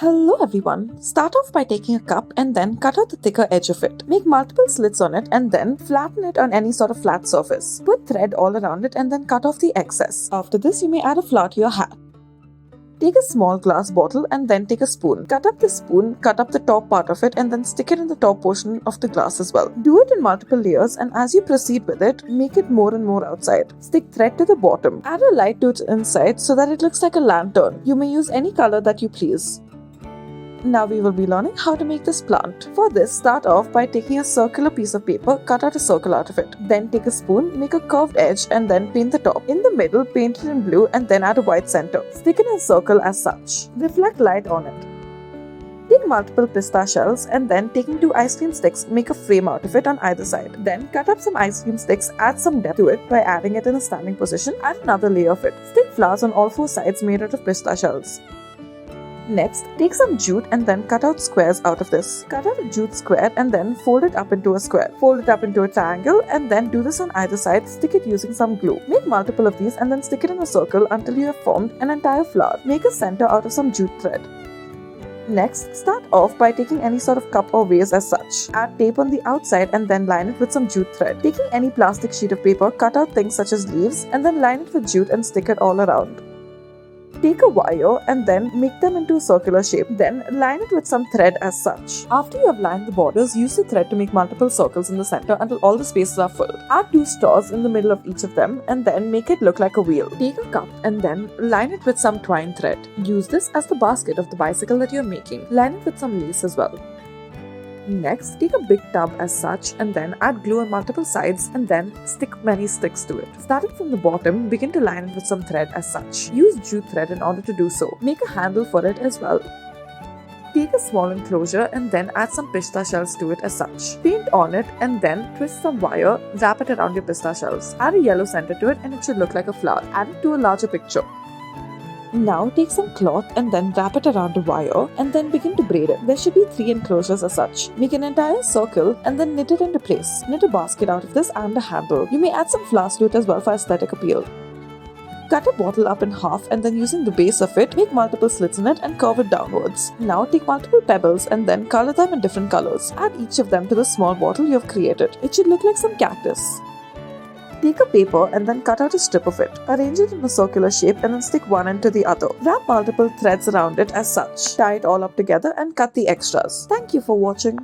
Hello everyone. Start off by taking a cup and then cut out the thicker edge of it. Make multiple slits on it and then flatten it on any sort of flat surface. Put thread all around it and then cut off the excess. After this, you may add a flower to your hat. Take a small glass bottle and then take a spoon. Cut up the spoon, cut up the top part of it and then stick it in the top portion of the glass as well. Do it in multiple layers, and as you proceed with it, make it more and more outside. Stick thread to the bottom. Add a light to its inside so that it looks like a lantern. You may use any color that you please. Now we will be learning how to make this plant. For this, start off by taking a circular piece of paper, cut out a circle out of it. Then take a spoon, make a curved edge and then paint the top. In the middle, paint it in blue and then add a white center. Stick in a circle as such. Reflect light on it. Take multiple pista shells and then taking 2 ice cream sticks, make a frame out of it on either side. Then cut up some ice cream sticks, add some depth to it by adding it in a standing position. Add another layer of it. Stick flowers on all 4 sides made out of pista shells. Next, take some jute and then cut out squares out of this. Cut out a jute square and then fold it up into a square. Fold it up into a triangle and then do this on either side. Stick it using some glue. Make multiple of these and then stick it in a circle until you have formed an entire flower. Make a center out of some jute thread. Next, start off by taking any sort of cup or vase as such. Add tape on the outside and then line it with some jute thread. Taking any plastic sheet of paper, cut out things such as leaves and then line it with jute and stick it all around. Take a wire and then make them into a circular shape. Then line it with some thread as such. After you have lined the borders, use the thread to make multiple circles in the center until all the spaces are filled. Add 2 straws in the middle of each of them and then make it look like a wheel. Take a cup and then line it with some twine thread. Use this as the basket of the bicycle that you are making. Line it with some lace as well. Next, take a big tub as such and then add glue on multiple sides and then stick many sticks to it. Starting from the bottom, begin to line it with some thread as such. Use jute thread in order to do so. Make a handle for it as well. Take a small enclosure and then add some pista shells to it as such. Paint on it and then twist some wire, wrap it around your pista shells. Add a yellow center to it and it should look like a flower. Add it to a larger picture. Now take some cloth and then wrap it around a wire and then begin to braid it. There should be 3 enclosures as such. Make an entire circle and then knit it into place. Knit a basket out of this and a handle. You may add some flowers to it as well for aesthetic appeal. Cut a bottle up in half and then using the base of it, make multiple slits in it and curve it downwards. Now take multiple pebbles and then color them in different colors. Add each of them to the small bottle you have created. It should look like some cactus. Take a paper and then cut out a strip of it. Arrange it in a circular shape and then stick one end to the other. Wrap multiple threads around it as such. Tie it all up together and cut the extras. Thank you for watching.